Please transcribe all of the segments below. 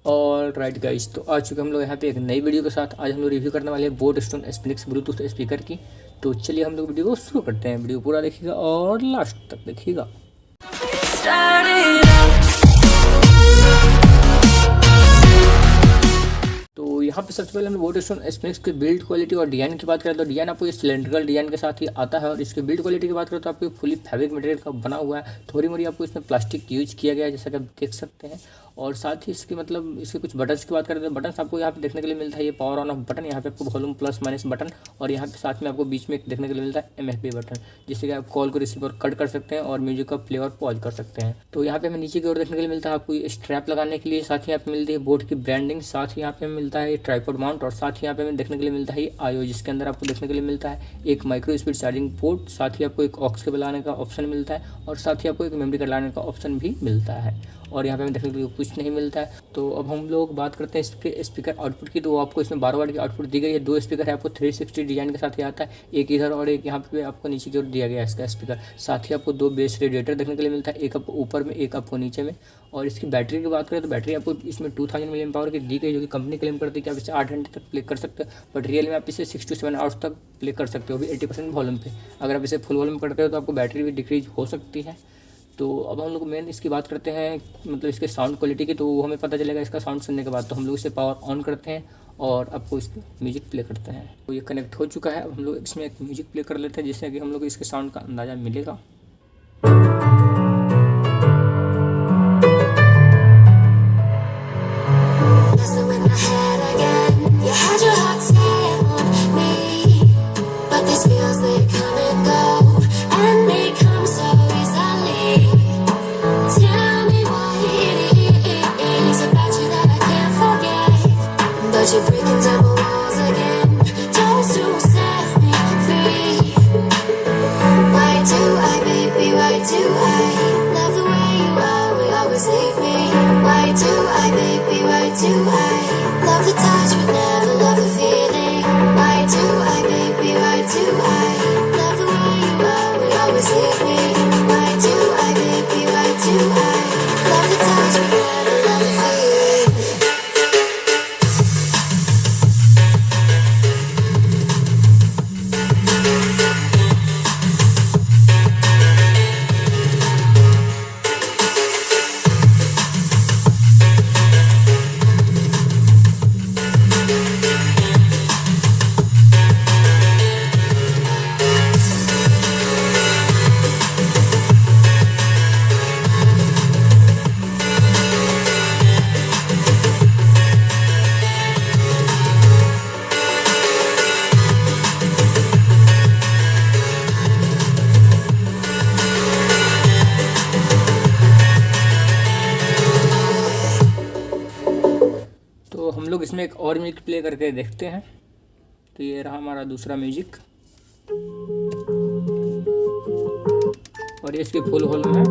और right guys, तो आ चुके हम लोग यहाँ पे एक नई वीडियो के साथ। आज हम लोग रिव्यू करने वाले हैं बोट स्टोन स्पिनिक्स ब्लूटूथ स्पीकर की। तो चलिए हम लोग वीडियो को शुरू करते हैं। वीडियो पूरा देखिएगा और लास्ट तक देखिएगा। तो यहाँ पे सबसे पहले हम बोट स्टोन स्पिनिक्स की बिल्ड क्वालिटी और डिजाइन की बात करें तो डिजाइन आपको इस सिलेंड्रिकल डिजाइन के साथ ही आता है। और इसकी बिल्ड क्वालिटी की बात करें तो आपको फुली फैब्रिक मटेरियल का बना हुआ है। थोड़ी मोड़ी आपको इसमें प्लास्टिक यूज किया गया है, जैसा कि आप देख सकते हैं। और साथ ही इसके इसके कुछ बटन्स की बात करें तो बटन्स आपको यहाँ पे देखने के लिए मिलता है। ये पावर ऑन ऑफ बटन, यहाँ पे आपको वॉल्यूम प्लस माइनस बटन, और यहाँ पे साथ में आपको बीच में देखने के लिए मिलता है MFP बटन, जिससे कि आप कॉल को रिसीव और कट कर सकते हैं और म्यूजिक का प्ले और पॉज कर सकते हैं। तो यहाँ पे हमें नीचे की ओर देखने के लिए मिलता है आपको स्ट्रैप लगाने के लिए। साथ ही यहाँ पे मिलती है बोट की ब्रांडिंग, साथ ही यहाँ पे मिलता है ट्राइपॉड माउंट, और साथ ही यहाँ पे हमें देखने के लिए मिलता है IO, जिसके अंदर आपको देखने के लिए मिलता है एक माइक्रो स्पीड चार्जिंग पोर्ट। साथ ही आपको एक ऑक्स केबल लगाने का ऑप्शन मिलता है, और साथ ही आपको एक मेमोरी कार्ड लगाने का ऑप्शन भी मिलता है। और यहाँ पे हमें देखने के लिए कुछ नहीं मिलता है। तो अब हम लोग बात करते हैं इसके स्पीकर आउटपुट की। तो आपको इसमें 12 वाट की आउटपुट दी गई है। 2 स्पीकर है, आपको 360 डिजाइन के साथ ही आता है, एक इधर और एक यहाँ पे आपको नीचे की ओर दिया गया है इसका स्पीकर। साथ ही आपको 2 बेस रेडिएटर देखने के लिए मिलता है, एक आपको ऊपर में, एक आपको नीचे में। और इसकी बैटरी की बात करें तो बैटरी आपको इसमें 2000 मिलियन पावर की दी गई, जो कि कंपनी क्लेम करती है कि आप इसे 8 घंटे तक प्ले कर सकते हो, बट रियल में आप इसे 6 to 7 आवर्स तक प्ले कर सकते हो, भी 80% वॉल्यूम पे। अगर आप इसे फुल वॉल्यूम करते हो तो आपको बैटरी भी डिक्रीज हो सकती है। तो अब हम लोग मेन इसकी बात करते हैं, इसके साउंड क्वालिटी की। तो वो हमें पता चलेगा इसका साउंड सुनने के बाद। तो हम लोग इसे पावर ऑन करते हैं और आपको इसको म्यूजिक प्ले करते हैं। तो ये कनेक्ट हो चुका है। अब हम लोग इसमें एक म्यूजिक प्ले कर लेते हैं, जिससे कि हम लोग इसके साउंड का अंदाज़ा मिलेगा। You're breaking down my walls again, just to set me free. Why do I, baby, why do I love the way you always leave me? Why do I, baby, why do I love the touch but never love the feeling? Why do I, baby, why do I love the way you always leave me? Why do I, baby, why do I love the touch but never love the feeling? तो हम लोग इसमें एक और music play करके देखते हैं। तो ये रहा हमारा दूसरा म्यूजिक, और ये इसकी फुल वॉल्यूम है।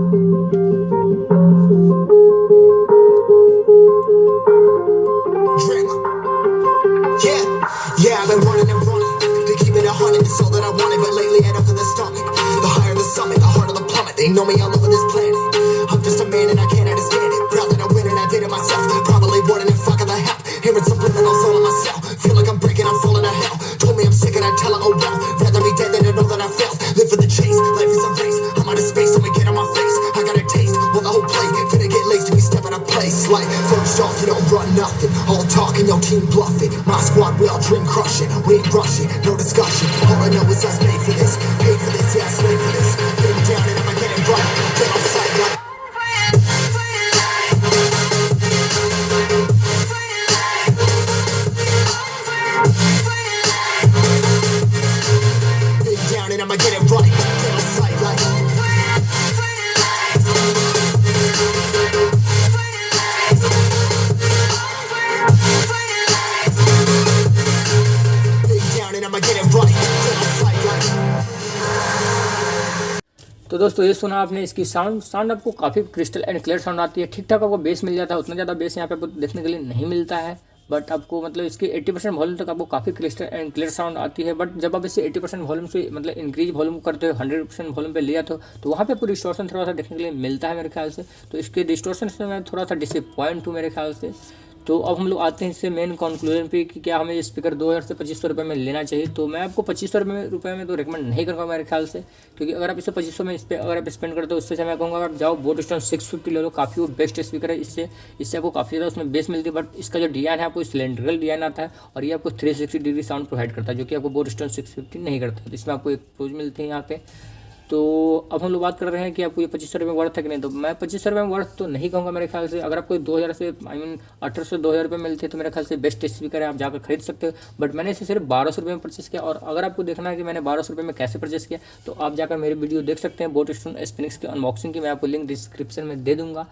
Yeah, I've been running and running to keep it 100, it's all that I wanted. But lately I don't feel the stomach. The higher the summit, the harder the plummet. They know me all over this planet. I'm just a man and I can't understand it. Proud that I win and I did it myself. Probably wouldn't if I got the help. Hearing subliminals all in myself. Feel like I'm breaking, I'm falling to hell. Told me I'm sick and I tell her, oh well. Rather be dead than to know that I failed. Live for the chase, life is a race. I'm out of space, so me get on my face. I got a taste, well the whole plate. Finna get laced if we step in a place. Like, first off, you don't run nothing. All talking, your team bluffing. My squad, we all dream crushing. We ain't rushing, no discussion. All I know is us made for this. Paid for this, yeah, slave for this. Been down and I'ma get it right. Get on sight like. I'ma get it right, get on sight like. Big down and I'ma get it right, get on sight like. तो दोस्तों ये सुना आपने इसकी sound आपको काफ़ी crystal and clear sound आती है। ठीक ठाक आपको बेस मिल जाता है, उतना ज़्यादा बेस यहाँ पे आपको देखने के लिए नहीं मिलता है। बट आपको इसकी 80% वॉल्यूम तक आपको काफ़ी क्रिस्टल एंड क्लियर साउंड आती है। बट जब आप इसे 80% वॉल्यूम से इंक्रीज वॉल्यूम करते हो, 100% वॉल्यूम पे लिया तो वहाँ पे आपको डिस्टॉर्शन थोड़ा सा देखने के लिए मिलता है मेरे ख्याल से। तो इसके डिस्टॉर्शन से मैं थोड़ा सा डिसअपॉइंट हूँ मेरे ख्याल से। तो अब हम लोग आते हैं इससे मेन कंक्लूजन पे कि क्या हमें स्पीकर 2000 से 2500 रुपये में लेना चाहिए। तो मैं आपको 2500 रुपये में तो रिकमेंड नहीं करूँगा मेरे ख्याल से, क्योंकि अगर आप इसे 2500 में इस पर अगर आप स्पेंड करते हो उससे मैं कहूँगा आप जाओ बोट स्टोन 650 ले लो, काफ़ी वो बेस्ट स्पीकर है। इससे आपको काफ़ी ज़्यादा उसमें बेस मिलती है, बट इसका जो डिजाइन है आपको सिलेंड्रिकल डिजाइन आता है और ये आपको 360 डिग्री साउंड प्रोवाइड करता है, जो कि आपको बोट स्टोन 650 नहीं करता। तो इसमें आपको एक प्रोज मिलते हैं यहाँ पे। तो अब हम लोग बात कर रहे हैं कि आपको ये 2500 रुपये वर्थ है कि नहीं। तो मैं 2500 रुपये में वर्थ तो नहीं कहूँगा मेरे ख्याल से। अगर आपको 2000 से 1800 से 2000 रुपये मिलते हैं तो मेरे ख्याल से बेस्ट स्पीकर है, आप जाकर खरीद सकते हो। बट मैंने इसे सिर्फ 1200 रुपये में परचेस किया, और अगर आपको देखना है कि मैंने 1200 रुपये में कैसे परचेस किया तो आप जाकर मेरी वीडियो देख सकते हैं बोट स्टोन स्पिनिक्स की अनबॉक्सिंग की, मैं आपको लिंक डिस्क्रिप्शन में दे दूँगा।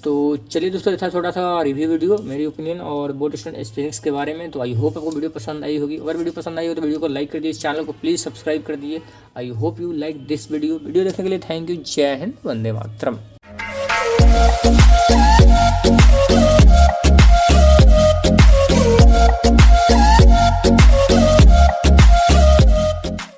तो चलिए दोस्तों, था छोटा सा रिव्यू वीडियो मेरी ओपिनियन और बोट स्टोन स्पिनिक्स के बारे में। तो आई होप आपको वीडियो पसंद आई होगी। अगर वीडियो पसंद आई हो तो वीडियो को लाइक कर दीजिए, इस चैनल को प्लीज़ सब्सक्राइब कर दीजिए। I hope you like this video देखने के लिए थैंक यू। जय हिंद, वंदे मातरम।